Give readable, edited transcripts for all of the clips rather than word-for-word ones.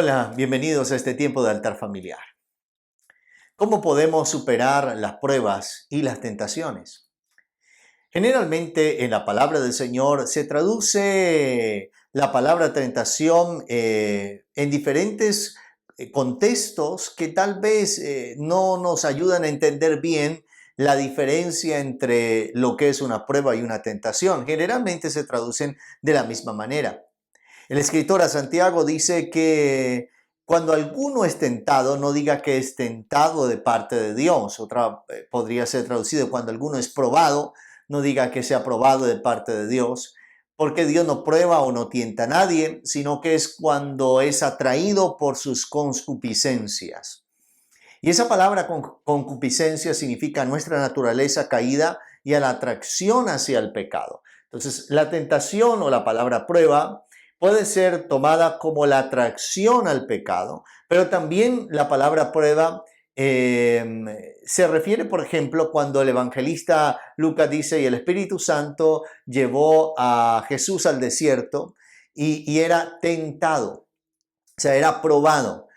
Hola, bienvenidos a este tiempo de altar familiar. ¿Cómo podemos superar las pruebas y las tentaciones? Generalmente en la palabra del Señor se traduce la palabra tentación en diferentes contextos que tal vez no nos ayudan a entender bien la diferencia entre lo que es una prueba y una tentación. Generalmente se traducen de la misma manera. El escritor a Santiago dice que cuando alguno es tentado, no diga que es tentado de parte de Dios. Otra podría ser traducido, cuando alguno es probado, no diga que sea probado de parte de Dios, porque Dios no prueba o no tienta a nadie, sino que es cuando es atraído por sus concupiscencias. Y esa palabra concupiscencia significa nuestra naturaleza caída y a la atracción hacia el pecado. Entonces, la tentación o la palabra prueba puede ser tomada como la atracción al pecado, pero también la palabra prueba se refiere, por ejemplo, cuando el evangelista Lucas dice, y el Espíritu Santo llevó a Jesús al desierto y era tentado, o sea, era probado.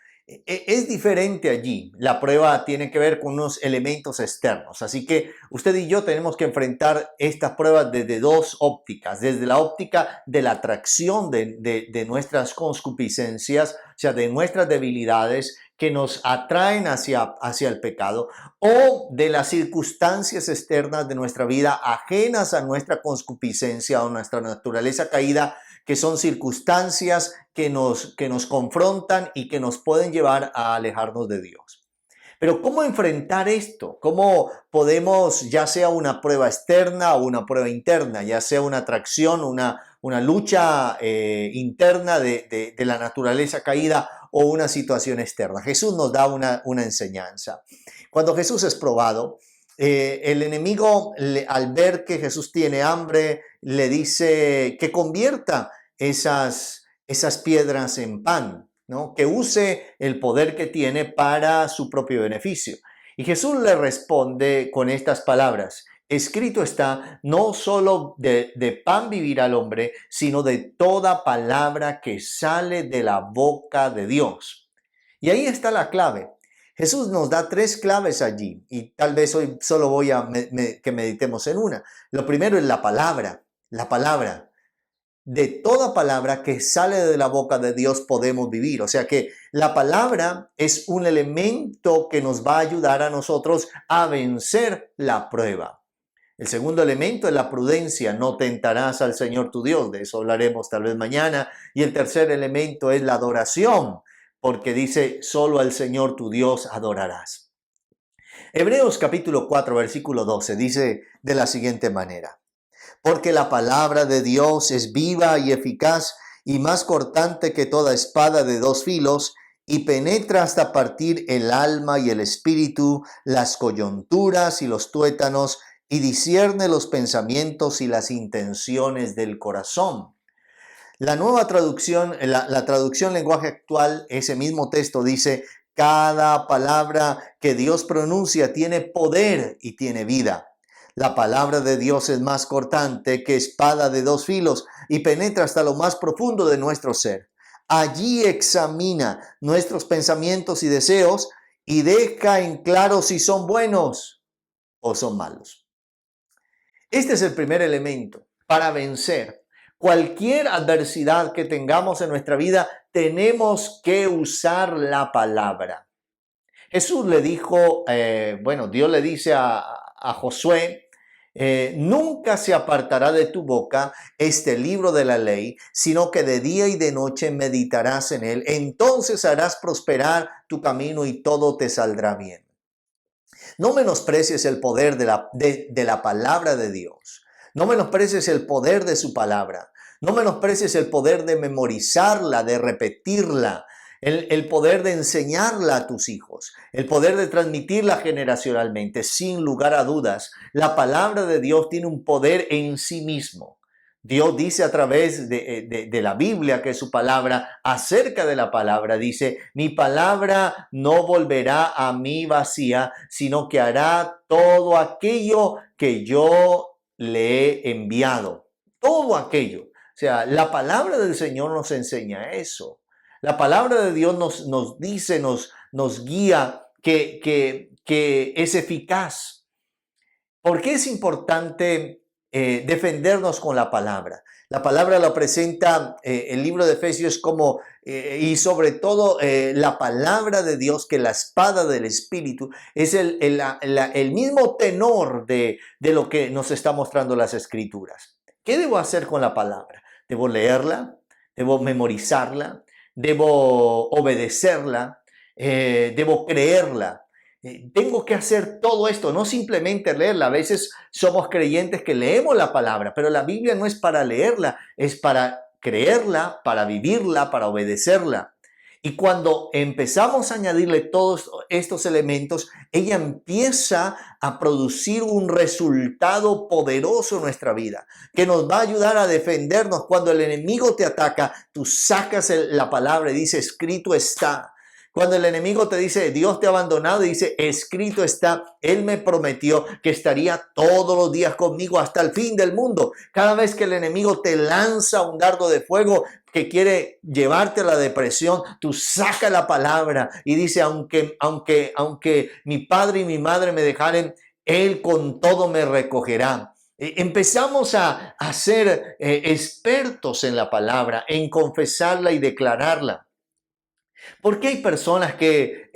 Es diferente allí. La prueba tiene que ver con unos elementos externos. Así que usted y yo tenemos que enfrentar estas pruebas desde dos ópticas. Desde la óptica de la atracción de nuestras concupiscencias, o sea, de nuestras debilidades que nos atraen hacia el pecado, o de las circunstancias externas de nuestra vida ajenas a nuestra concupiscencia o nuestra naturaleza caída, que son circunstancias que nos confrontan y que nos pueden llevar a alejarnos de Dios. Pero ¿cómo enfrentar esto? ¿Cómo podemos, ya sea una prueba externa o una prueba interna, ya sea una atracción, una lucha interna de la naturaleza caída o una situación externa? Jesús nos da una enseñanza. Cuando Jesús es probado, el enemigo, al ver que Jesús tiene hambre, le dice que convierta esas piedras en pan, ¿no? Que use el poder que tiene para su propio beneficio. Y Jesús le responde con estas palabras: escrito está, no solo de pan vivirá el hombre, sino de toda palabra que sale de la boca de Dios. Y ahí está la clave. Jesús nos da tres claves allí y tal vez hoy solo voy a que meditemos en una. Lo primero es la palabra. La palabra. De toda palabra que sale de la boca de Dios podemos vivir. O sea que la palabra es un elemento que nos va a ayudar a nosotros a vencer la prueba. El segundo elemento es la prudencia. No tentarás al Señor tu Dios. De eso hablaremos tal vez mañana. Y el tercer elemento es la adoración, porque dice, solo al Señor tu Dios adorarás. Hebreos capítulo 4, versículo 12 dice de la siguiente manera: porque la palabra de Dios es viva y eficaz y más cortante que toda espada de dos filos, y penetra hasta partir el alma y el espíritu, las coyunturas y los tuétanos, y discierne los pensamientos y las intenciones del corazón. La nueva traducción, la traducción lenguaje actual, ese mismo texto dice: cada palabra que Dios pronuncia tiene poder y tiene vida. La palabra de Dios es más cortante que espada de dos filos y penetra hasta lo más profundo de nuestro ser. Allí examina nuestros pensamientos y deseos y deja en claro si son buenos o son malos. Este es el primer elemento para vencer cualquier adversidad que tengamos en nuestra vida. Tenemos que usar la palabra. Jesús le dijo, Dios le dice a Josué, nunca se apartará de tu boca este libro de la ley, sino que de día y de noche meditarás en él. Entonces harás prosperar tu camino y todo te saldrá bien. No menosprecies el poder de la palabra de Dios. No menosprecies el poder de su palabra. No menosprecies el poder de memorizarla, de repetirla, el poder de enseñarla a tus hijos, el poder de transmitirla generacionalmente. Sin lugar a dudas, la palabra de Dios tiene un poder en sí mismo. Dios dice a través de la Biblia, que es su palabra, acerca de la palabra, dice: mi palabra no volverá a mí vacía, sino que hará todo aquello que yo le he enviado. Todo aquello. O sea, la palabra del Señor nos enseña eso. La palabra de Dios nos dice, nos guía que es eficaz. ¿Por qué es importante defendernos con la palabra? La palabra lo presenta el libro de Efesios como, y sobre todo la palabra de Dios, que la espada del Espíritu es el mismo tenor de lo que nos está mostrando las Escrituras. ¿Qué debo hacer con la palabra? ¿Debo leerla? ¿Debo memorizarla? ¿Debo obedecerla? ¿Debo creerla? Tengo que hacer todo esto, no simplemente leerla. A veces somos creyentes que leemos la palabra, pero la Biblia no es para leerla, es para creerla, para vivirla, para obedecerla. Y cuando empezamos a añadirle todos estos elementos, ella empieza a producir un resultado poderoso en nuestra vida, que nos va a ayudar a defendernos. Cuando el enemigo te ataca, tú sacas la palabra y dices, escrito está. Cuando el enemigo te dice, Dios te ha abandonado, y dice, escrito está, Él me prometió que estaría todos los días conmigo hasta el fin del mundo. Cada vez que el enemigo te lanza un dardo de fuego que quiere llevarte a la depresión, tú saca la palabra y dice, aunque mi padre y mi madre me dejaren, Él con todo me recogerá. Empezamos a ser expertos en la palabra, en confesarla y declararla. ¿Por qué hay personas que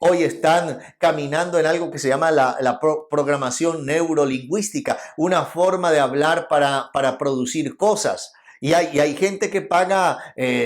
hoy están caminando en algo que se llama la programación neurolingüística, una forma de hablar para producir cosas? Y hay gente que paga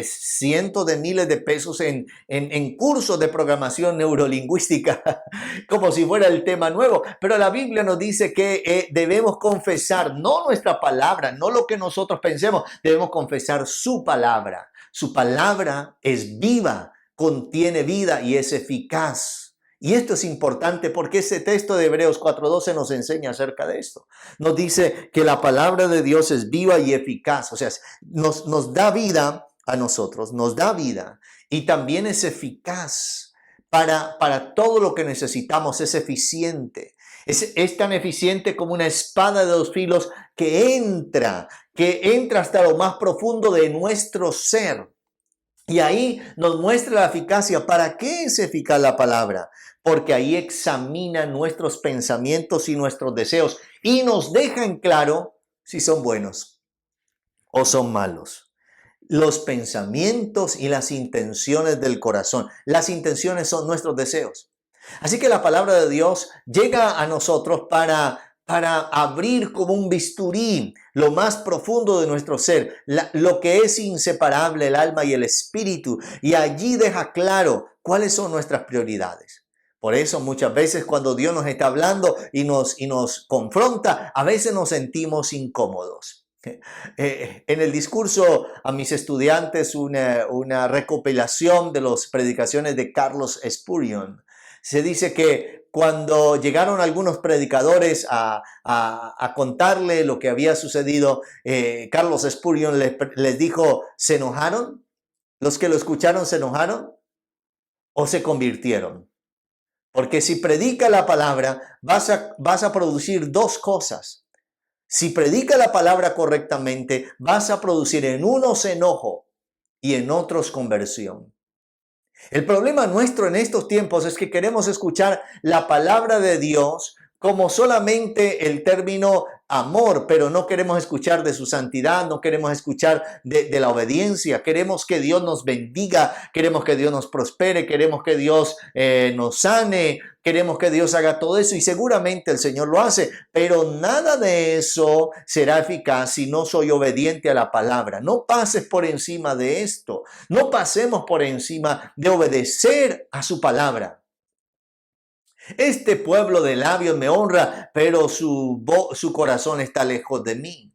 cientos de miles de pesos en cursos de programación neurolingüística, como si fuera el tema nuevo. Pero la Biblia nos dice que debemos confesar, no nuestra palabra, no lo que nosotros pensemos, debemos confesar su palabra. Su palabra es viva, contiene vida y es eficaz. Y esto es importante porque ese texto de Hebreos 4:12 nos enseña acerca de esto. Nos dice que la palabra de Dios es viva y eficaz. O sea, nos da vida a nosotros, nos da vida y también es eficaz para todo lo que necesitamos, es eficiente. Es tan eficiente como una espada de dos filos que entra hasta lo más profundo de nuestro ser. Y ahí nos muestra la eficacia. ¿Para qué es eficaz la palabra? Porque ahí examina nuestros pensamientos y nuestros deseos y nos deja en claro si son buenos o son malos. Los pensamientos y las intenciones del corazón. Las intenciones son nuestros deseos. Así que la palabra de Dios llega a nosotros para abrir como un bisturí lo más profundo de nuestro ser, lo que es inseparable, el alma y el espíritu, y allí deja claro cuáles son nuestras prioridades. Por eso muchas veces cuando Dios nos está hablando y nos confronta, a veces nos sentimos incómodos. En el discurso a mis estudiantes, una recopilación de las predicaciones de Charles Spurgeon, se dice que cuando llegaron algunos predicadores a contarle lo que había sucedido, Charles Spurgeon les dijo, ¿se enojaron? ¿Los que lo escucharon se enojaron? ¿O se convirtieron? Porque si predica la palabra, vas a producir dos cosas. Si predica la palabra correctamente, vas a producir en unos enojo y en otros conversión. El problema nuestro en estos tiempos es que queremos escuchar la palabra de Dios como solamente el término amor, pero no queremos escuchar de su santidad, no queremos escuchar de la obediencia. Queremos que Dios nos bendiga, queremos que Dios nos prospere, queremos que Dios nos sane, queremos que Dios haga todo eso y seguramente el Señor lo hace, pero nada de eso será eficaz si no soy obediente a la palabra. No pases por encima de esto, no pasemos por encima de obedecer a su palabra. Este pueblo de labios me honra, pero su corazón está lejos de mí.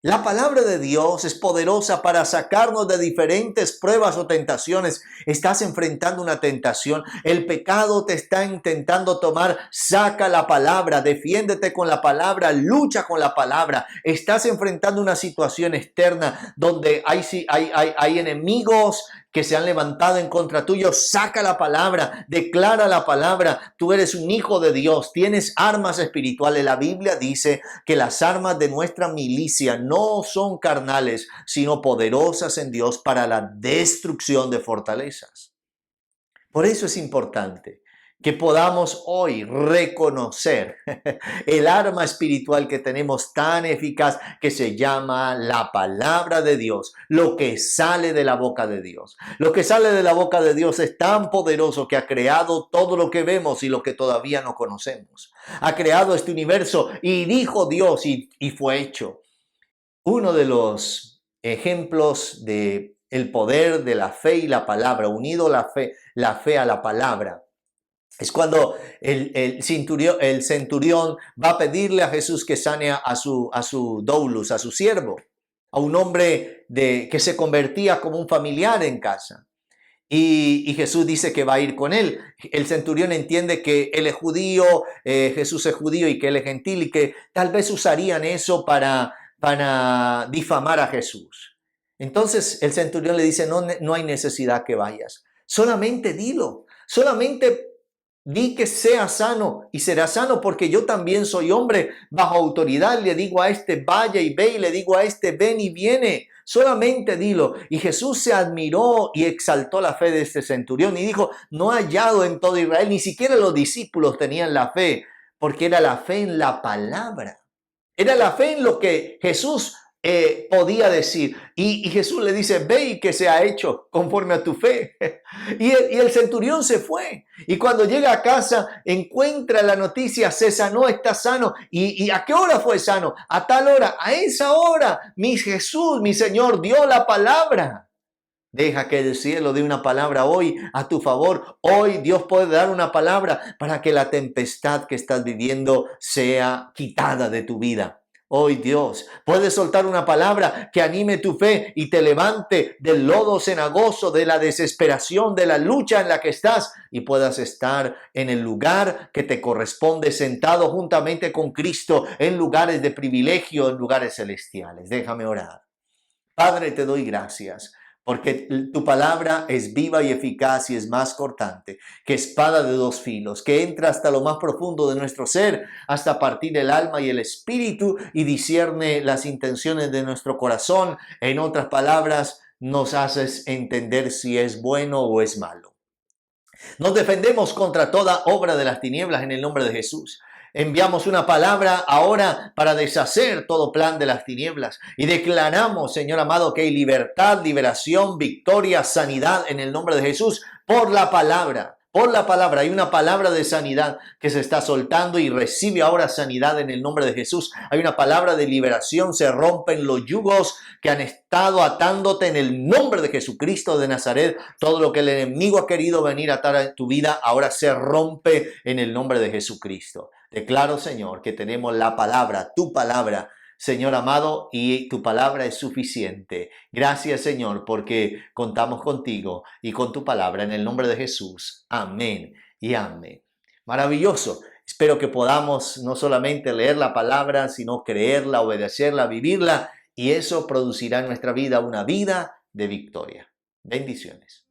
La palabra de Dios es poderosa para sacarnos de diferentes pruebas o tentaciones. Estás enfrentando una tentación, el pecado te está intentando tomar, saca la palabra, defiéndete con la palabra, lucha con la palabra. Estás enfrentando una situación externa donde hay enemigos que se han levantado en contra tuyo, saca la palabra, declara la palabra. Tú eres un hijo de Dios, tienes armas espirituales. La Biblia dice que las armas de nuestra milicia no son carnales, sino poderosas en Dios para la destrucción de fortalezas. Por eso es importante que podamos hoy reconocer el arma espiritual que tenemos tan eficaz, que se llama la palabra de Dios, lo que sale de la boca de Dios. Lo que sale de la boca de Dios es tan poderoso que ha creado todo lo que vemos y lo que todavía no conocemos. Ha creado este universo y dijo Dios y fue hecho. Uno de los ejemplos de el poder de la fe y la palabra, unido la fe a la palabra, es cuando el centurión va a pedirle a Jesús que sane a su doulos, a su siervo, a un hombre que se convertía como un familiar en casa. Y Jesús dice que va a ir con él. El centurión entiende que él es judío, Jesús es judío y que él es gentil, y que tal vez usarían eso para difamar a Jesús. Entonces el centurión le dice, no hay necesidad que vayas. Solamente dilo, solamente di que sea sano y será sano, porque yo también soy hombre bajo autoridad. Le digo a este vaya y ve, y le digo a este ven y viene. Solamente dilo. Y Jesús se admiró y exaltó la fe de este centurión y dijo, no ha hallado en todo Israel, ni siquiera los discípulos tenían la fe, porque era la fe en la palabra. Era la fe en lo que Jesús podía decir. Y Jesús le dice, ve y que se ha hecho conforme a tu fe. Y el centurión se fue. Y cuando llega a casa, encuentra la noticia, se sanó, está sano. ¿Y a qué hora fue sano? A tal hora, a esa hora, mi Jesús, mi Señor, dio la palabra. Deja que el cielo dé una palabra hoy a tu favor. Hoy Dios puede dar una palabra para que la tempestad que estás viviendo sea quitada de tu vida. Hoy Dios puede soltar una palabra que anime tu fe y te levante del lodo cenagoso, de la desesperación, de la lucha en la que estás, y puedas estar en el lugar que te corresponde, sentado juntamente con Cristo en lugares de privilegio, en lugares celestiales. Déjame orar. Padre, te doy gracias, porque tu palabra es viva y eficaz y es más cortante que espada de dos filos, que entra hasta lo más profundo de nuestro ser, hasta partir el alma y el espíritu, y discierne las intenciones de nuestro corazón. En otras palabras, nos haces entender si es bueno o es malo. Nos defendemos contra toda obra de las tinieblas en el nombre de Jesús. Enviamos una palabra ahora para deshacer todo plan de las tinieblas y declaramos, Señor amado, que hay libertad, liberación, victoria, sanidad en el nombre de Jesús por la palabra. Por la palabra, hay una palabra de sanidad que se está soltando y recibe ahora sanidad en el nombre de Jesús. Hay una palabra de liberación, se rompen los yugos que han estado atándote en el nombre de Jesucristo de Nazaret. Todo lo que el enemigo ha querido venir a atar a tu vida, ahora se rompe en el nombre de Jesucristo. Declaro, Señor, que tenemos la palabra, tu palabra, Señor amado, y tu palabra es suficiente. Gracias, Señor, porque contamos contigo y con tu palabra en el nombre de Jesús. Amén y amén. Maravilloso. Espero que podamos no solamente leer la palabra, sino creerla, obedecerla, vivirla, y eso producirá en nuestra vida una vida de victoria. Bendiciones.